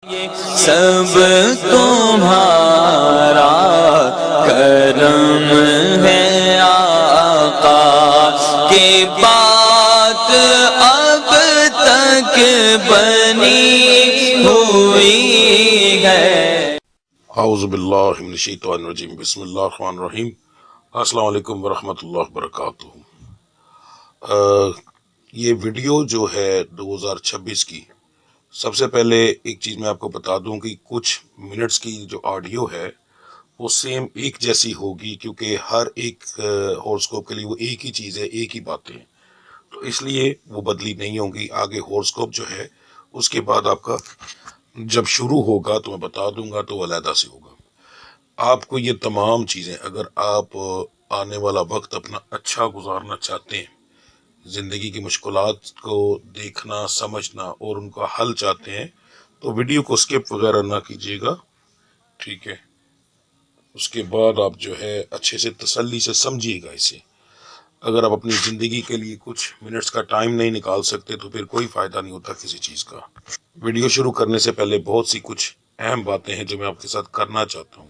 سب تمہارا کرم ہے آقا کی بات اب تک بنی ہوئی ہے۔ اعوذ باللہ من الشیطان الرجیم، بسم اللہ الرحمن الرحیم۔ السلام علیکم ورحمۃ اللہ وبرکاتہ۔ یہ ویڈیو جو ہے 2026 کی، سب سے پہلے ایک چیز میں آپ کو بتا دوں کہ کچھ منٹس کی جو آڈیو ہے وہ سیم ایک جیسی ہوگی، کیونکہ ہر ایک ہورسکوپ کے لیے وہ ایک ہی چیز ہے، ایک ہی باتیں ہیں، تو اس لیے وہ بدلی نہیں ہوں گی۔ آگے ہورسکوپ جو ہے اس کے بعد آپ کا جب شروع ہوگا تو میں بتا دوں گا، تو وہ علیحدہ سے ہوگا۔ آپ کو یہ تمام چیزیں، اگر آپ آنے والا وقت اپنا اچھا گزارنا چاہتے ہیں، زندگی کی مشکلات کو دیکھنا سمجھنا اور ان کا حل چاہتے ہیں، تو ویڈیو کو سکپ وغیرہ نہ کیجیے گا، ٹھیک ہے؟ اس کے بعد آپ جو ہے اچھے سے تسلی سے سمجھیے گا اسے۔ اگر آپ اپنی زندگی کے لیے کچھ منٹس کا ٹائم نہیں نکال سکتے تو پھر کوئی فائدہ نہیں ہوتا کسی چیز کا۔ ویڈیو شروع کرنے سے پہلے بہت سی کچھ اہم باتیں ہیں جو میں آپ کے ساتھ کرنا چاہتا ہوں۔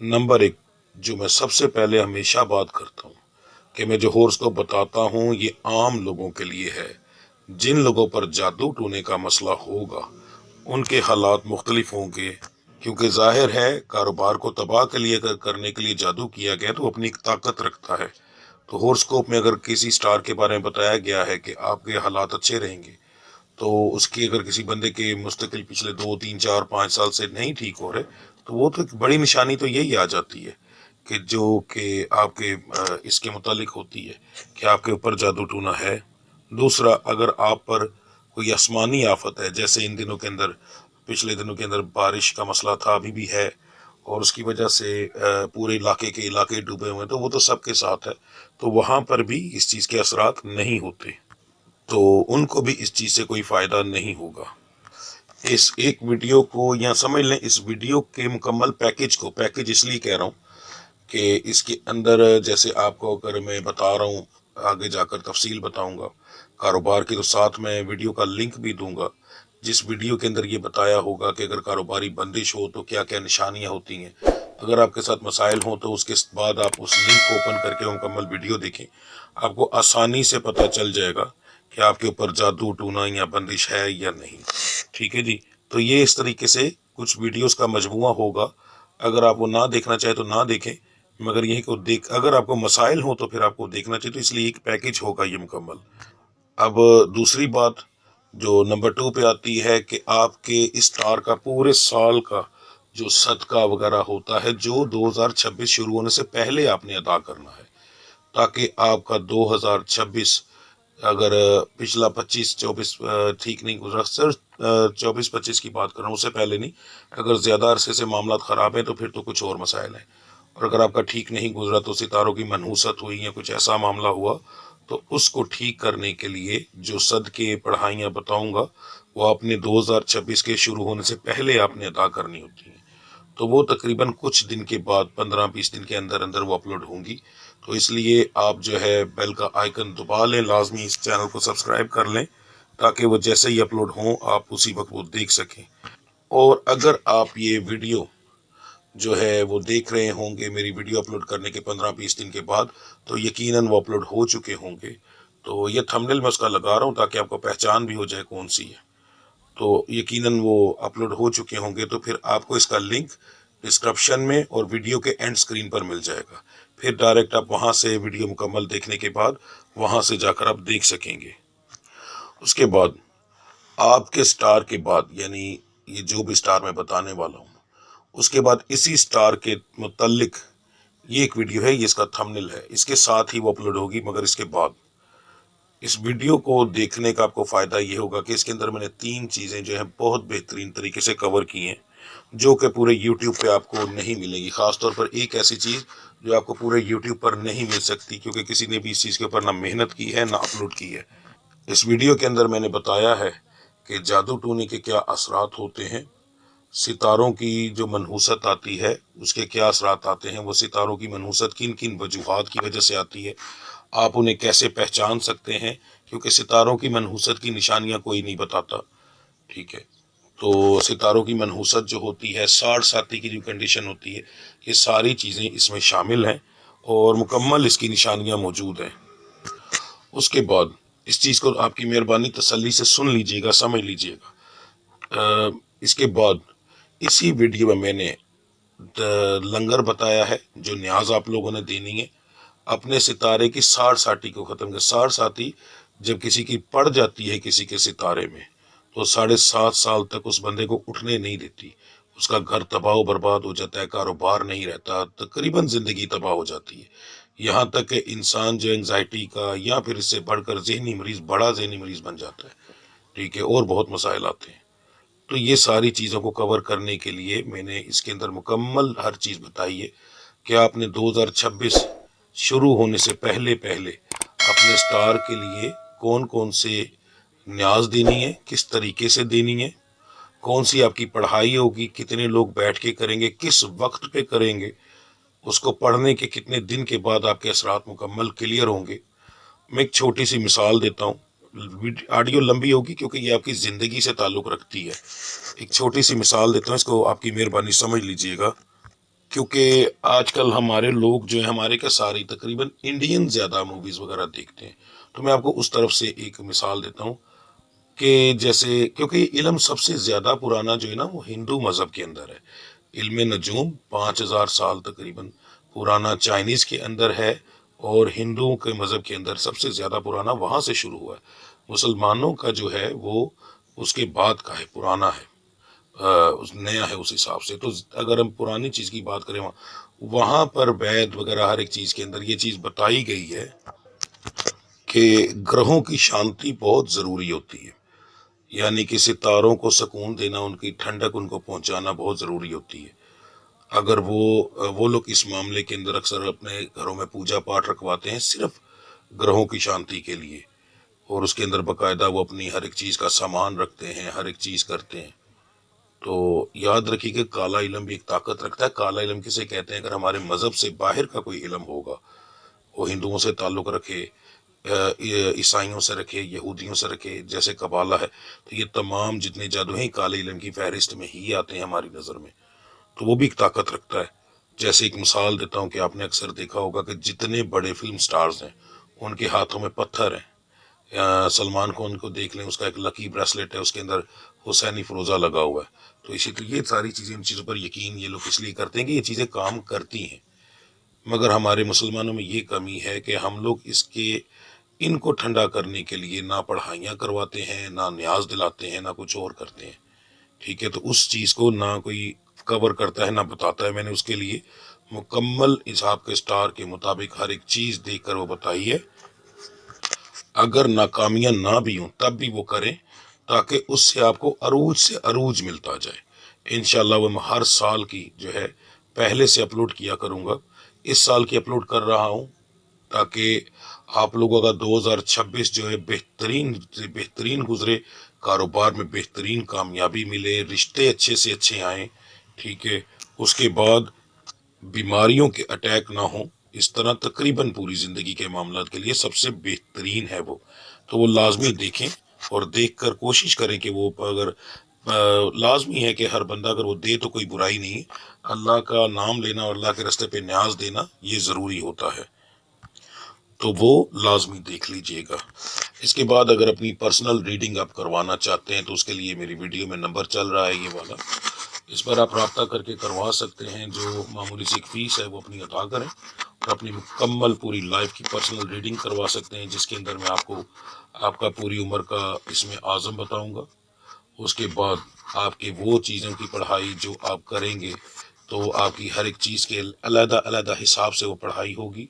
نمبر 1، جو میں سب سے پہلے ہمیشہ بات کرتا ہوں کہ میں جو ہورسکوپ بتاتا ہوں یہ عام لوگوں کے لیے ہے۔ جن لوگوں پر جادو ٹونے کا مسئلہ ہوگا ان کے حالات مختلف ہوں گے، کیونکہ ظاہر ہے کاروبار کو تباہ کرنے کے لیے جادو کیا گیا تو وہ اپنی ایک طاقت رکھتا ہے۔ تو ہورسکوپ میں اگر کسی سٹار کے بارے میں بتایا گیا ہے کہ آپ کے حالات اچھے رہیں گے، تو اس کی اگر کسی بندے کے مستقل پچھلے 2 3 4 5 سال سے نہیں ٹھیک ہو رہے، تو وہ تو ایک بڑی نشانی تو یہی آ جاتی ہے کہ جو کہ آپ کے اس کے متعلق ہوتی ہے کہ آپ کے اوپر جادو ٹونا ہے۔ دوسرا، اگر آپ پر کوئی آسمانی آفت ہے، جیسے ان دنوں کے اندر، پچھلے دنوں کے اندر بارش کا مسئلہ تھا، ابھی بھی ہے، اور اس کی وجہ سے پورے علاقے ڈوبے ہوئے ہیں، تو وہ تو سب کے ساتھ ہے، تو وہاں پر بھی اس چیز کے اثرات نہیں ہوتے، تو ان کو بھی اس چیز سے کوئی فائدہ نہیں ہوگا۔ اس ایک ویڈیو کو یا سمجھ لیں اس ویڈیو کے مکمل پیکج اس لیے کہہ رہا ہوں کہ اس کے اندر جیسے آپ کو اگر میں بتا رہا ہوں، آگے جا کر تفصیل بتاؤں گا کاروبار کی، تو ساتھ میں ویڈیو کا لنک بھی دوں گا جس ویڈیو کے اندر یہ بتایا ہوگا کہ اگر کاروباری بندش ہو تو کیا کیا نشانیاں ہوتی ہیں۔ اگر آپ کے ساتھ مسائل ہوں تو اس کے بعد آپ اس لنک کو اوپن کر کے مکمل ویڈیو دیکھیں، آپ کو آسانی سے پتہ چل جائے گا کہ آپ کے اوپر جادو ٹونا یا بندش ہے یا نہیں، ٹھیک ہے جی؟ تو یہ اس طریقے سے کچھ ویڈیوز کا مجموعہ ہوگا۔ اگر آپ وہ نہ دیکھنا چاہیں تو نہ دیکھیں، مگر یہی کو اگر آپ کو مسائل ہوں تو پھر آپ کو دیکھنا چاہیے، تو اس لیے ایک پیکج ہوگا یہ مکمل۔ اب دوسری بات جو نمبر 2 پہ آتی ہے کہ آپ کے اس اسٹار کا پورے سال کا جو صدقہ وغیرہ ہوتا ہے، جو 2026 شروع ہونے سے پہلے آپ نے ادا کرنا ہے، تاکہ آپ کا 2026 اگر پچھلا 25 24 ٹھیک نہیں گزرا، صرف 24 25 کی بات کر رہا ہوں، اس سے پہلے نہیں، اگر زیادہ عرصے سے معاملات خراب ہیں تو پھر تو کچھ اور مسائل ہیں، اور اگر آپ کا ٹھیک نہیں گزرا تو ستاروں کی منحوست ہوئی یا کچھ ایسا معاملہ ہوا، تو اس کو ٹھیک کرنے کے لیے جو صدقے پڑھائیاں بتاؤں گا وہ آپ نے 2026 کے شروع ہونے سے پہلے آپ نے ادا کرنی ہوتی ہیں، تو وہ تقریباً کچھ دن کے بعد 15 20 دن کے اندر اندر وہ اپلوڈ ہوں گی۔ تو اس لیے آپ جو ہے بیل کا آئیکن دبا لیں، لازمی اس چینل کو سبسکرائب کر لیں، تاکہ وہ جیسے ہی اپلوڈ ہوں آپ اسی وقت وہ دیکھ سکیں۔ اور اگر آپ یہ ویڈیو جو ہے وہ دیکھ رہے ہوں گے میری ویڈیو اپلوڈ کرنے کے 15 20 دن کے بعد، تو یقیناً وہ اپلوڈ ہو چکے ہوں گے، تو یہ تھمبنیل میں اس کا لگا رہا ہوں تاکہ آپ کو پہچان بھی ہو جائے کون سی ہے، تو یقیناً وہ اپلوڈ ہو چکے ہوں گے، تو پھر آپ کو اس کا لنک ڈسکرپشن میں اور ویڈیو کے اینڈ سکرین پر مل جائے گا، پھر ڈائریکٹ آپ وہاں سے ویڈیو مکمل دیکھنے کے بعد وہاں سے جا کر آپ دیکھ سکیں گے۔ اس کے بعد آپ کے سٹار کے بعد، یعنی یہ جو بھی سٹار میں بتانے والا ہوں، اس کے بعد اسی سٹار کے متعلق یہ ایک ویڈیو ہے، یہ اس کا تھمبنیل ہے، اس کے ساتھ ہی وہ اپلوڈ ہوگی، مگر اس کے بعد اس ویڈیو کو دیکھنے کا آپ کو فائدہ یہ ہوگا کہ اس کے اندر میں نے 3 چیزیں جو ہیں بہت بہترین طریقے سے کور کی ہیں، جو کہ پورے یوٹیوب پہ آپ کو نہیں ملیں گی، خاص طور پر ایک ایسی چیز جو آپ کو پورے یوٹیوب پر نہیں مل سکتی، کیونکہ کسی نے بھی اس چیز کے اوپر نہ محنت کی ہے نہ اپلوڈ کی ہے۔ اس ویڈیو کے اندر میں نے بتایا ہے کہ جادو ٹونے کے کیا اثرات ہوتے ہیں، ستاروں کی جو منحوست آتی ہے اس کے کیا اثرات آتے ہیں، وہ ستاروں کی منحوست کن کن وجوہات کی وجہ سے آتی ہے، آپ انہیں کیسے پہچان سکتے ہیں، کیونکہ ستاروں کی منحوست کی نشانیاں کوئی نہیں بتاتا، ٹھیک ہے؟ تو ستاروں کی منحوست جو ہوتی ہے، 60 کی جو کنڈیشن ہوتی ہے، یہ ساری چیزیں اس میں شامل ہیں اور مکمل اس کی نشانیاں موجود ہیں۔ اس کے بعد اس چیز کو آپ کی مہربانی تسلی سے سن لیجئے گا، سمجھ لیجئے گا۔ اس کے بعد اسی ویڈیو میں نے لنگر بتایا ہے جو نیاز آپ لوگوں نے دینی ہے اپنے ستارے کی 60 کو ختم کر۔ 60 جب کسی کی پڑ جاتی ہے کسی کے ستارے میں تو 7.5 سال تک اس بندے کو اٹھنے نہیں دیتی، اس کا گھر تباہ و برباد ہو جاتا ہے، کاروبار نہیں رہتا، تقریباً زندگی تباہ ہو جاتی ہے، یہاں تک کہ انسان جو انگزائٹی کا یا پھر اس سے بڑھ کر ذہنی مریض، بڑا ذہنی مریض بن جاتا ہے، ٹھیک ہے، اور بہت مسائل آتے ہیں۔ تو یہ ساری چیزوں کو کور کرنے کے لیے میں نے اس کے اندر مکمل ہر چیز بتائی ہے کہ آپ نے 2026 شروع ہونے سے پہلے اپنے سٹار کے لیے کون کون سے نیاز دینی ہے، کس طریقے سے دینی ہے، کون سی آپ کی پڑھائی ہوگی، کتنے لوگ بیٹھ کے کریں گے، کس وقت پہ کریں گے، اس کو پڑھنے کے کتنے دن کے بعد آپ کے اثرات مکمل کلیئر ہوں گے۔ میں ایک چھوٹی سی مثال دیتا ہوں، آڈیو لمبی ہوگی کیونکہ یہ آپ کی زندگی سے تعلق رکھتی ہے۔ ایک چھوٹی سی مثال دیتا ہوں، اس کو آپ کی مہربانی سمجھ لیجئے گا، کیونکہ آج کل ہمارے لوگ جو ہیں، ہمارے کا ساری تقریباً انڈین زیادہ موویز وغیرہ دیکھتے ہیں، تو میں آپ کو اس طرف سے ایک مثال دیتا ہوں کہ جیسے، کیونکہ علم سب سے زیادہ پرانا جو ہے نا وہ ہندو مذہب کے اندر ہے، علم نجوم 5000 سال تقریباً پرانا چائنیز کے اندر ہے، اور ہندوؤں کے مذہب کے اندر سب سے زیادہ پرانا وہاں سے شروع ہوا ہے۔ مسلمانوں کا جو ہے وہ اس کے بعد کا ہے، پرانا ہے، نیا ہے اس حساب سے۔ تو اگر ہم پرانی چیز کی بات کریں، وہاں پر وید وغیرہ ہر ایک چیز کے اندر یہ چیز بتائی گئی ہے کہ گرہوں کی شانتی بہت ضروری ہوتی ہے، یعنی کہ ستاروں کو سکون دینا، ان کی ٹھنڈک ان کو پہنچانا بہت ضروری ہوتی ہے۔ اگر وہ لوگ اس معاملے کے اندر اکثر اپنے گھروں میں پوجا پاٹ رکھواتے ہیں صرف گرہوں کی شانتی کے لیے، اور اس کے اندر باقاعدہ وہ اپنی ہر ایک چیز کا سامان رکھتے ہیں، ہر ایک چیز کرتے ہیں، تو یاد رکھیے کہ کالا علم بھی ایک طاقت رکھتا ہے۔ کالا علم کسے کہتے ہیں؟ اگر ہمارے مذہب سے باہر کا کوئی علم ہوگا، وہ ہندوؤں سے تعلق رکھے، عیسائیوں سے رکھے، یہودیوں سے رکھے، جیسے قبالہ ہے، تو یہ تمام جتنے جادو ہیں کالے علم کی فہرست میں ہی آتے ہیں ہماری نظر میں، تو وہ بھی ایک طاقت رکھتا ہے۔ جیسے ایک مثال دیتا ہوں کہ آپ نے اکثر دیکھا ہوگا کہ جتنے بڑے فلم سٹارز ہیں ان کے ہاتھوں میں پتھر ہیں۔ سلمان خان کو دیکھ لیں، اس کا ایک لکی بریسلیٹ ہے، اس کے اندر حسینی فروزہ لگا ہوا ہے۔ تو اسی لیے یہ ساری چیزیں، ان چیزوں پر یقین یہ لوگ اس لیے کرتے ہیں کہ یہ چیزیں کام کرتی ہیں، مگر ہمارے مسلمانوں میں یہ کمی ہے کہ ہم لوگ ان کو ٹھنڈا کرنے کے لیے نہ پڑھائیاں کرواتے ہیں، نہ نیاز دلاتے ہیں، نہ کچھ اور کرتے ہیں، ٹھیک ہے۔ تو اس چیز کو نہ کوئی کور کرتا ہے نہ بتاتا ہے۔ میں نے اس کے لیے مکمل حساب کے سٹار کے مطابق ہر ایک چیز دیکھ کر وہ بتائی ہے۔ اگر ناکامیاں نہ بھی ہوں تب بھی وہ کریں، تاکہ اس سے آپ کو عروج سے عروج ملتا جائے۔ انشاءاللہ وہ میں ہر سال کی جو ہے پہلے سے اپلوڈ کیا کروں گا، اس سال کی اپلوڈ کر رہا ہوں تاکہ آپ لوگوں کا 2026 جو ہے بہترین سے بہترین گزرے، کاروبار میں بہترین کامیابی ملے، رشتے اچھے سے اچھے آئیں، ٹھیک ہے۔ اس کے بعد بیماریوں کے اٹیک نہ ہوں، اس طرح تقریباً پوری زندگی کے معاملات کے لیے سب سے بہترین ہے وہ، تو وہ لازمی دیکھیں اور دیکھ کر کوشش کریں کہ وہ اگر لازمی ہے کہ ہر بندہ اگر وہ دے تو کوئی برائی نہیں ہے، اللہ کا نام لینا اور اللہ کے راستے پہ نیاز دینا یہ ضروری ہوتا ہے، تو وہ لازمی دیکھ لیجئے گا۔ اس کے بعد اگر اپنی پرسنل ریڈنگ آپ کروانا چاہتے ہیں تو اس کے لیے میری ویڈیو میں نمبر چل رہا ہے یہ والا، اس پر آپ رابطہ کر کے کروا سکتے ہیں۔ جو معمولی سی فیس ہے وہ اپنی ادا کریں اور اپنی مکمل پوری لائف کی پرسنل ریڈنگ کروا سکتے ہیں، جس کے اندر میں آپ کا پوری عمر کا اس میں اعظم بتاؤں گا۔ اس کے بعد آپ کے وہ چیزوں کی پڑھائی جو آپ کریں گے تو آپ کی ہر ایک چیز کے علیحدہ علیحدہ حساب سے وہ پڑھائی ہوگی،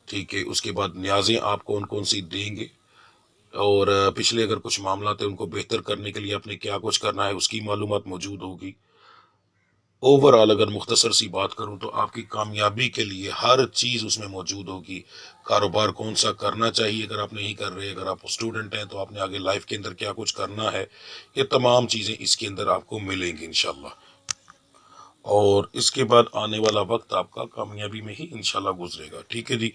ٹھیک ہے۔ اس کے بعد نیازیں آپ کون کون سی دیں گے، اور پچھلے اگر کچھ معاملات ہیں ان کو بہتر کرنے کے لیے آپ نے کیا کچھ کرنا ہے اس کی معلومات موجود ہوگی۔ اوورآل اگر مختصر سی بات کروں تو آپ کی کامیابی کے لیے ہر چیز اس میں موجود ہوگی۔ کاروبار کون سا کرنا چاہیے اگر آپ نہیں کر رہے، اگر آپ اسٹوڈنٹ ہیں تو آپ نے آگے لائف کے اندر کیا کچھ کرنا ہے، یہ تمام چیزیں اس کے اندر آپ کو ملیں گی انشاءاللہ۔ اور اس کے بعد آنے والا وقت آپ کا کامیابی میں ہی انشاءاللہ گزرے گا. ٹھیک ہے جی.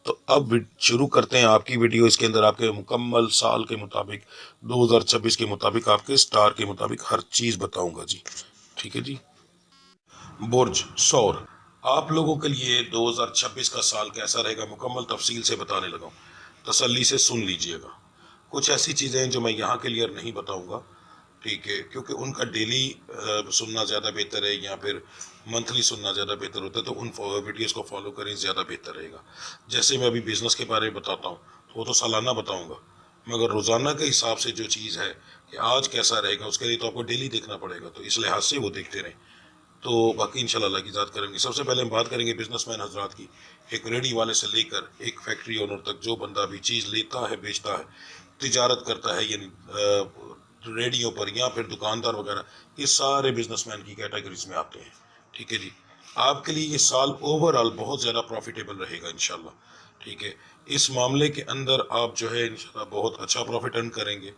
تو اب شروع کرتے ہیں آپ کی ویڈیو. اس کے اندر آپ کے مکمل سال کے مطابق 2026 کے مطابق آپ کے سٹار کے مطابق ہر چیز بتاؤں گا جی. ٹھیک ہے جی. برج سور، آپ لوگوں کے لیے 2026 کا سال کیسا رہے گا مکمل تفصیل سے بتانے لگا ہوں. تسلی سے سن لیجئے گا. کچھ ایسی چیزیں ہیں جو میں یہاں کلیئر نہیں بتاؤں گا، ٹھیک ہے، کیونکہ ان کا ڈیلی سننا زیادہ بہتر ہے یا پھر منتھلی سننا زیادہ بہتر ہوتا ہے، تو ان ویڈیوز کو فالو کریں، زیادہ بہتر رہے گا. جیسے میں ابھی بزنس کے بارے میں بتاتا ہوں وہ تو سالانہ بتاؤں گا، مگر روزانہ کے حساب سے جو چیز ہے کہ آج کیسا رہے گا اس کے لیے تو آپ کو ڈیلی دیکھنا پڑے گا، تو اس لحاظ سے وہ دیکھتے رہیں. تو باقی انشاءاللہ اللہ کی ذات کریں گے. سب سے پہلے ہم بات کریں گے بزنس مین حضرات کی. ایک ریڈی والے سے لے کر ایک فیکٹری اونر تک جو بندہ بھی چیز لیتا ہے، بیچتا ہے، تجارت کرتا ہے، یعنی ریڈیو پر یا پھر دکاندار وغیرہ، یہ سارے بزنس مین کی کیٹیگریز میں آتے ہیں. ٹھیک ہے جی. آپ کے لیے یہ سال اوورآل بہت زیادہ پروفیٹیبل رہے گا انشاءاللہ. ٹھیک ہے. اس معاملے کے اندر آپ جو ہے انشاءاللہ بہت اچھا پروفٹ ارن کریں گے.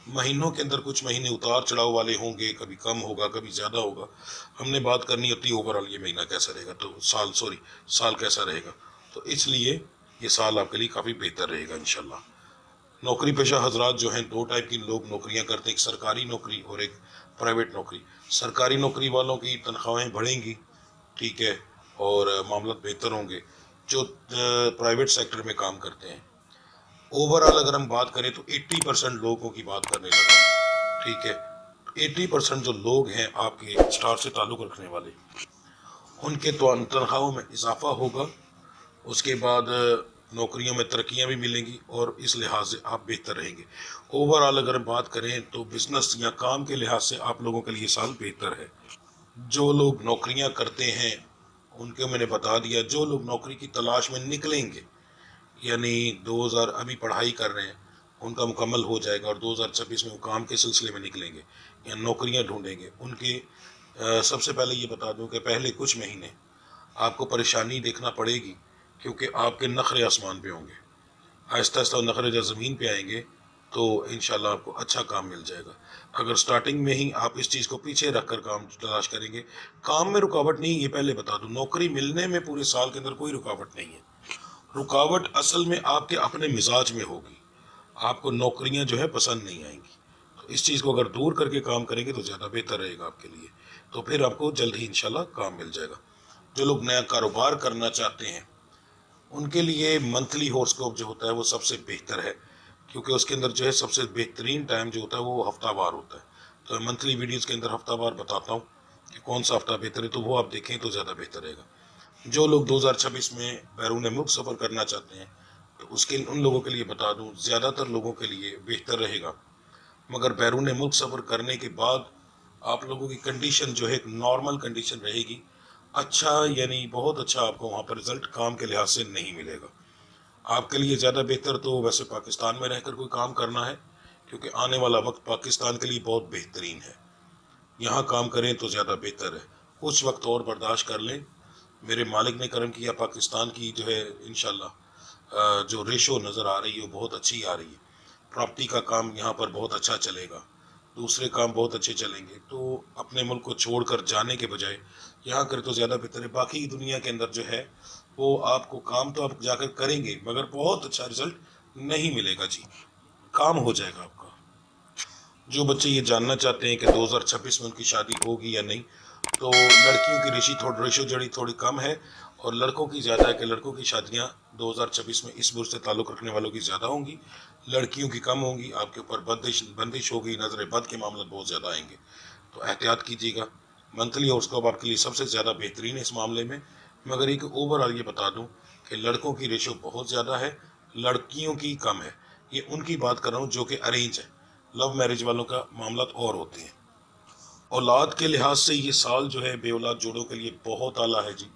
مہینوں کے اندر کچھ مہینے اتار چڑھاؤ والے ہوں گے، کبھی کم ہوگا کبھی زیادہ ہوگا. ہم نے بات کرنی ہوتی ہے اوورآل یہ مہینہ کیسا رہے گا، تو سال کیسا رہے گا. تو اس لیے یہ سال آپ کے لیے کافی بہتر رہے گا انشاءاللہ. نوکری پیشہ حضرات جو ہیں، دو ٹائپ کی لوگ نوکریاں کرتے ہیں، ایک سرکاری نوکری اور ایک پرائیویٹ نوکری. سرکاری نوکری والوں کی تنخواہیں بڑھیں گی، ٹھیک ہے، اور معاملات بہتر ہوں گے. جو پرائیویٹ سیکٹر میں کام کرتے ہیں، اوورآل اگر ہم بات کریں تو 80% لوگوں کی بات کرنے لگا. ٹھیک ہے. 80% جو لوگ ہیں آپ کے سٹار سے تعلق رکھنے والے، ان کے تنخواہوں میں اضافہ ہوگا. اس کے بعد نوکریوں میں ترقیاں بھی ملیں گی اور اس لحاظ سے آپ بہتر رہیں گے. اوورآل اگر ہم بات کریں تو بزنس یا کام کے لحاظ سے آپ لوگوں کے لیے سال بہتر ہے. جو لوگ نوکریاں کرتے ہیں ان کو میں نے بتا دیا. جو لوگ نوکری کی تلاش میں نکلیں گے، یعنی 2000 ابھی پڑھائی کر رہے ہیں، ان کا مکمل ہو جائے گا اور 2026 میں وہ کام کے سلسلے میں نکلیں گے یا نوکریاں ڈھونڈیں گے، ان کے سب سے پہلے یہ بتا دوں کہ پہلے کچھ مہینے آپ کو پریشانی دیکھنا پڑے گی، کیونکہ آپ کے نخرے آسمان پہ ہوں گے. آہستہ آہستہ نخرے جب زمین پہ آئیں گے تو انشاءاللہ آپ کو اچھا کام مل جائے گا. اگر سٹارٹنگ میں ہی آپ اس چیز کو پیچھے رکھ کر کام تلاش کریں گے، کام میں رکاوٹ نہیں، یہ پہلے بتا دوں. نوکری ملنے میں پورے سال کے اندر کوئی رکاوٹ نہیں ہے. رکاوٹ اصل میں آپ کے اپنے مزاج میں ہوگی. آپ کو نوکریاں جو ہے پسند نہیں آئیں گی. تو اس چیز کو اگر دور کر کے کام کریں گے تو زیادہ بہتر رہے گا آپ کے لیے. تو پھر آپ کو جلد ہی انشاءاللہ کام مل جائے گا. جو لوگ نیا کاروبار کرنا چاہتے ہیں ان کے لیے منتھلی ہورسکوپ جو ہوتا ہے وہ سب سے بہتر ہے، کیونکہ اس کے اندر جو ہے سب سے بہترین ٹائم جو ہوتا ہے وہ ہفتہ وار ہوتا ہے. تو منتھلی ویڈیوز کے اندر ہفتہ وار بتاتا ہوں کہ کون سا ہفتہ بہتر ہے، تو وہ آپ دیکھیں تو زیادہ بہتر رہے گا. جو لوگ 2026 میں بیرون ملک سفر کرنا چاہتے ہیں تو ان لوگوں کے لیے بتا دوں، زیادہ تر لوگوں کے لیے بہتر رہے گا. مگر بیرون ملک سفر کرنے کے بعد آپ لوگوں کی کنڈیشن جو ہے ایک نارمل کنڈیشن رہے گی. اچھا، یعنی بہت اچھا آپ کو وہاں پر رزلٹ کام کے لحاظ سے نہیں ملے گا. آپ کے لیے زیادہ بہتر تو ویسے پاکستان میں رہ کر کوئی کام کرنا ہے، کیونکہ آنے والا وقت پاکستان کے لیے بہت بہترین ہے. یہاں کام کریں تو زیادہ بہتر ہے. کچھ وقت اور برداشت کر لیں. میرے مالک نے کرم کیا، پاکستان کی جو ہے انشاءاللہ جو ریشو نظر آ رہی ہے وہ بہت اچھی آ رہی ہے. پراپرٹی کا کام یہاں پر بہت اچھا چلے گا، دوسرے کام بہت اچھے چلیں گے. تو اپنے ملک کو چھوڑ کر جانے کے بجائے یہاں کرے تو زیادہ بہتر ہے. باقی دنیا کے اندر جو ہے وہ آپ کو کام تو آپ جا کر کریں گے مگر بہت اچھا رزلٹ نہیں ملے گا. جی، کام ہو جائے گا آپ کا. جو بچے یہ جاننا چاہتے ہیں کہ 2026 میں ان کی شادی ہوگی یا نہیں، تو لڑکیوں کی ریشو جڑی تھوڑی کم ہے اور لڑکوں کی زیادہ ہے کہ لڑکوں کی شادیاں 2026 میں اس برج سے تعلق رکھنے والوں کی زیادہ ہوں گی، لڑکیوں کی کم ہوں گی. آپ کے اوپر بندش ہوگی، نظر بد کے معاملات بہت زیادہ آئیں گے، تو احتیاط کیجیے گا. منتھلی ہورسکوپ آپ کے لیے سب سے زیادہ بہترین ہے اس معاملے میں. مگر ایک اوورآل یہ بتا دوں کہ لڑکوں کی ریشو بہت زیادہ ہے، لڑکیوں کی کم ہے. یہ ان کی بات کر رہا ہوں جو کہ ارینج ہے. لو میرج والوں کا معاملات اور ہوتے ہیں. اولاد کے لحاظ سے یہ سال جو ہے بے اولاد جوڑوں کے لیے بہت اعلیٰ ہے. جی،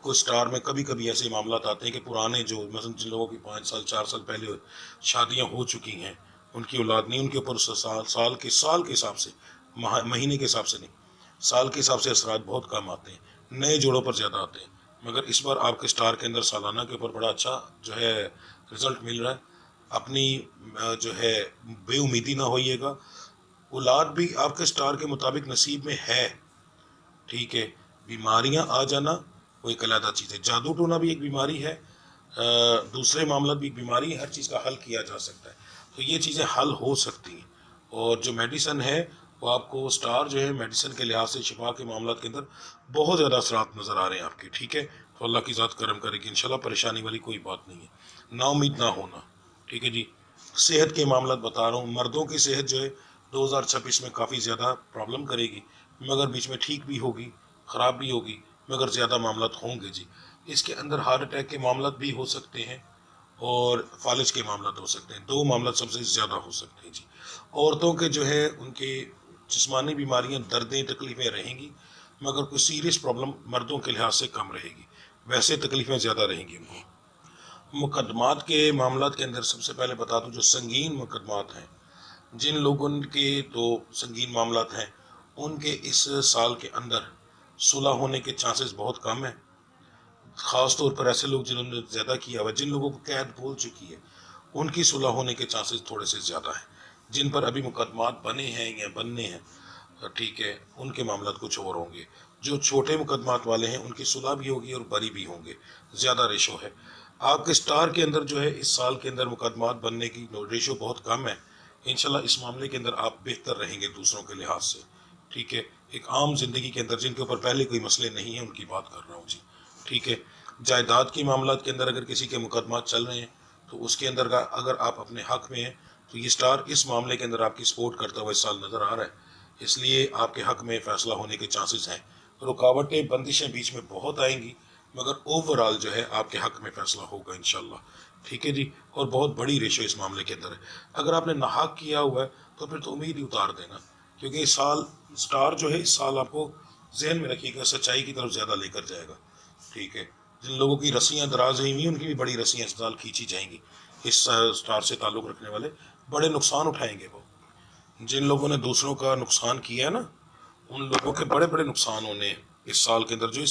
کچھ سٹار میں کبھی کبھی ایسے معاملات آتے ہیں کہ پرانے جو مثلا جن لوگوں کی 5 سال 4 سال پہلے شادیاں ہو چکی ہیں، ان کی اولاد نہیں، ان کے اوپر سال کے حساب سے، مہینے کے حساب سے نہیں، سال کے حساب سے اثرات بہت کم آتے ہیں. نئے جوڑوں پر زیادہ آتے ہیں. مگر اس بار آپ کے سٹار کے اندر سالانہ کے اوپر بڑا اچھا جو ہے رزلٹ مل رہا ہے. اپنی جو ہے بے امیدی نہ ہوئیے گا. اولاد بھی آپ کے سٹار کے مطابق نصیب میں ہے، ٹھیک ہے. بیماریاں آ جانا وہ ایک علیحدہ چیز ہے. جادو ٹونا بھی ایک بیماری ہے، دوسرے معاملات بھی ایک بیماری ہے، ہر چیز کا حل کیا جا سکتا ہے. تو یہ چیزیں حل ہو سکتی ہیں. اور جو میڈیسن ہے وہ آپ کو سٹار جو ہے میڈیسن کے لحاظ سے شفا کے معاملات کے اندر بہت زیادہ اثرات نظر آ رہے ہیں آپ کے، ٹھیک ہے. تو اللہ کی ذات کرم کرے گی انشاءاللہ، پریشانی والی کوئی بات نہیں ہے، نا امید نہ ہونا، ٹھیک ہے جی. صحت کے معاملات بتا رہا ہوں، مردوں کی صحت جو ہے 2026 میں کافی زیادہ پرابلم کرے گی، مگر بیچ میں ٹھیک بھی ہوگی، خراب بھی ہوگی، مگر زیادہ معاملات ہوں گے جی. اس کے اندر ہارٹ اٹیک کے معاملات بھی ہو سکتے ہیں اور فالج کے معاملات ہو سکتے ہیں. دو معاملات سب سے زیادہ ہو سکتے ہیں جی. عورتوں کے جو ہے ان کے جسمانی بیماریاں، دردیں، تکلیفیں رہیں گی، مگر کوئی سیریس پرابلم مردوں کے لحاظ سے کم رہے گی، ویسے تکلیفیں زیادہ رہیں گی ان کو. مقدمات کے معاملات کے اندر سب سے پہلے بتا دوں، جو سنگین مقدمات ہیں، جن لوگوں کے تو سنگین معاملات ہیں، ان کے اس سال کے اندر صلح ہونے کے چانسز بہت کم ہیں. خاص طور پر ایسے لوگ جنہوں نے زیادہ کیا ہوا، جن لوگوں کو قید بھول چکی ہے، ان کی صلح ہونے کے چانسز تھوڑے سے زیادہ ہیں. جن پر ابھی مقدمات بنے ہیں یا بننے ہیں، ٹھیک ہے، ان کے معاملات کچھ اور ہوں گے. جو چھوٹے مقدمات والے ہیں ان کی صلح بھی ہوگی اور بری بھی ہوں گے، زیادہ ریشو ہے. آپ کے سٹار کے اندر جو ہے اس سال کے اندر مقدمات بننے کی ریشو بہت کم ہے. انشاءاللہ اس معاملے کے اندر آپ بہتر رہیں گے دوسروں کے لحاظ سے، ٹھیک ہے. ایک عام زندگی کے اندر جن کے اوپر پہلے کوئی مسئلے نہیں ہیں ان کی بات کر رہا ہوں جی، ٹھیک ہے. جائیداد کے معاملات کے اندر اگر کسی کے مقدمات چل رہے ہیں تو اس کے اندر اگر آپ اپنے حق میں ہیں تو یہ سٹار اس معاملے کے اندر آپ کی سپورٹ کرتا ہوا اس سال نظر آ رہا ہے، اس لیے آپ کے حق میں فیصلہ ہونے کے چانسز ہیں. رکاوٹیں، بندشیں بیچ میں بہت آئیں گی، مگر اوورآل جو ہے آپ کے حق میں فیصلہ ہوگا انشاءاللہ، ٹھیک ہے جی. اور بہت بڑی ریشو اس معاملے کے اندر ہے. اگر آپ نے ناحق کیا ہوا ہے تو پھر تو امید ہی اتار دینا، کیونکہ اس سال سٹار جو ہے اس سال آپ کو ذہن میں رکھیے گا سچائی کی طرف زیادہ لے کر جائے گا، ٹھیک ہے. جن لوگوں کی رسیاں دراز ہوئی ہوئی ان کی بھی بڑی رسیاں اس سال کھینچی جائیں گی. اس سٹار سے تعلق رکھنے والے بڑے نقصان اٹھائیں گے. وہ جن لوگوں نے دوسروں کا نقصان کیا ہے نا، ان لوگوں کے بڑے بڑے نقصان ہونے ہیں اس سال کے اندر. جو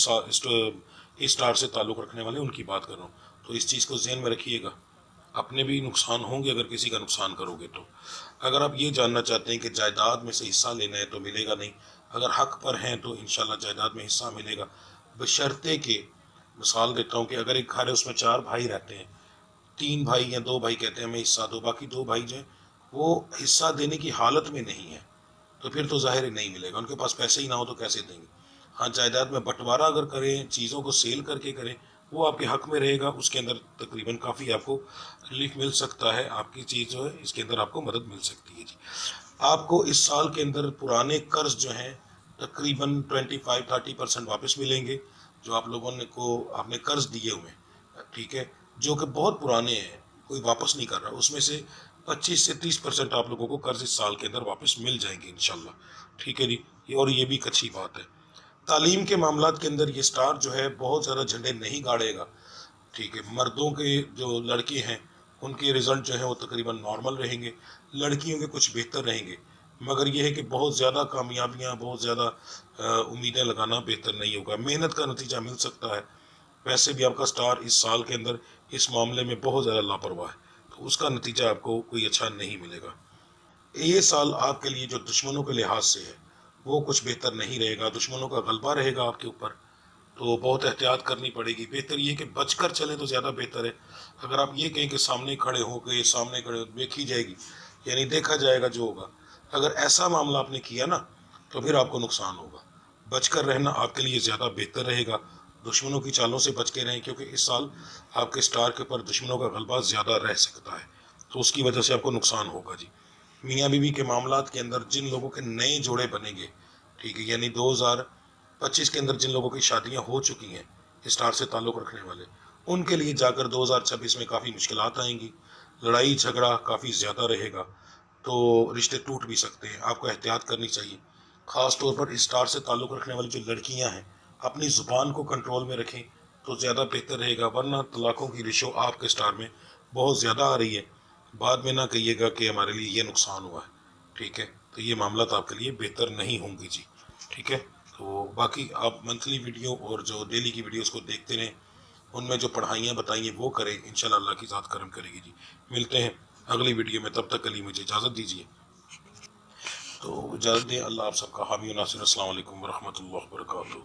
اس سٹار سے تعلق رکھنے والے ان کی بات کر رہا ہوں، تو اس چیز کو ذہن میں رکھیے گا. اپنے بھی نقصان ہوں گے اگر کسی کا نقصان کرو گے تو. اگر آپ یہ جاننا چاہتے ہیں کہ جائیداد میں سے حصہ لینا ہے تو ملے گا نہیں، اگر حق پر ہیں تو انشاءاللہ جائیداد میں حصہ ملے گا، بشرطے کہ، مثال دیتا ہوں کہ اگر ایک گھر ہے اس میں 4 بھائی رہتے ہیں، 3 بھائی یا 2 بھائی کہتے ہیں ہمیں حصہ دو، باقی 2 بھائی جو ہیں وہ حصہ دینے کی حالت میں نہیں ہے، تو پھر تو ظاہر ہی نہیں ملے گا. ان کے پاس پیسے ہی نہ ہو تو کیسے دیں گے. ہاں، جائیداد میں بٹوارہ اگر کریں، چیزوں کو سیل کر کے کریں، وہ آپ کے حق میں رہے گا. اس کے اندر تقریباً کافی آپ کو ریلیف مل سکتا ہے، آپ کی چیز جو ہے اس کے اندر آپ کو مدد مل سکتی ہے جی. آپ کو اس سال کے اندر پرانے قرض جو ہیں تقریباً 25-30% واپس ملیں گے، جو آپ لوگوں نے آپ نے قرض دیے ہوئے، ٹھیک ہے، جو کہ بہت پرانے ہیں، کوئی واپس نہیں کر رہا. اس میں سے 25 سے 30% آپ لوگوں کو قرض اس سال کے اندر واپس مل جائیں گے انشاءاللہ، ٹھیک ہے جی. اور یہ بھی ایک اچھی بات ہے. تعلیم کے معاملات کے اندر یہ سٹار جو ہے بہت زیادہ جھنڈے نہیں گاڑے گا، ٹھیک ہے. مردوں کے جو لڑکے ہیں ان کے رزلٹ جو ہیں وہ تقریباً نارمل رہیں گے، لڑکیوں کے کچھ بہتر رہیں گے، مگر یہ ہے کہ بہت زیادہ کامیابیاں، بہت زیادہ امیدیں لگانا بہتر نہیں ہوگا. محنت کا نتیجہ مل سکتا ہے. ویسے بھی آپ کا سٹار اس سال کے اندر اس معاملے میں بہت زیادہ لاپرواہ ہے، تو اس کا نتیجہ آپ کو کوئی اچھا نہیں ملے گا. یہ سال آپ کے لیے جو دشمنوں کے لحاظ سے ہے وہ کچھ بہتر نہیں رہے گا. دشمنوں کا غلبہ رہے گا آپ کے اوپر، تو بہت احتیاط کرنی پڑے گی. بہتر یہ کہ بچ کر چلیں تو زیادہ بہتر ہے. اگر آپ یہ کہیں کہ سامنے کھڑے ہو گئے، سامنے کھڑے دیکھی جائے گی، یعنی دیکھا جائے گا جو ہوگا، اگر ایسا معاملہ آپ نے کیا نا تو پھر آپ کو نقصان ہوگا. بچ کر رہنا آپ کے لیے زیادہ بہتر رہے گا. دشمنوں کی چالوں سے بچ کے رہیں، کیونکہ اس سال آپ کے سٹار کے اوپر دشمنوں کا غلبہ زیادہ رہ سکتا ہے، تو اس کی وجہ سے آپ کو نقصان ہوگا جی. میاں بیوی کے معاملات کے اندر جن لوگوں کے نئے جوڑے بنیں گے، ٹھیک ہے، یعنی 2025 کے اندر جن لوگوں کی شادیاں ہو چکی ہیں اسٹار سے تعلق رکھنے والے، ان کے لیے جا کر 2026 میں کافی مشکلات آئیں گی. لڑائی جھگڑا کافی زیادہ رہے گا، تو رشتے ٹوٹ بھی سکتے ہیں. آپ کو احتیاط کرنی چاہیے. خاص طور پر اسٹار سے تعلق رکھنے والی جو لڑکیاں ہیں اپنی زبان کو کنٹرول میں رکھیں تو زیادہ بہتر رہے گا، ورنہ طلاقوں کی ریشو آپ کے سٹار میں بہت زیادہ آ رہی ہے. بعد میں نہ کہیے گا کہ ہمارے لیے یہ نقصان ہوا ہے، ٹھیک ہے. تو یہ معاملات آپ کے لیے بہتر نہیں ہوں گی جی، ٹھیک ہے. تو باقی آپ منتھلی ویڈیو اور جو ڈیلی کی ویڈیوز کو دیکھتے رہیں، ان میں جو پڑھائیاں بتائیں ہیں وہ کریں، انشاءاللہ اللہ کی ذات کرم کرے گی جی. ملتے ہیں اگلی ویڈیو میں، تب تک کے لیے مجھے اجازت دیجیے. تو اجازت دیں، اللہ آپ سب کا حامی و ناصر، السلام علیکم ورحمۃ اللہ وبرکاتہ.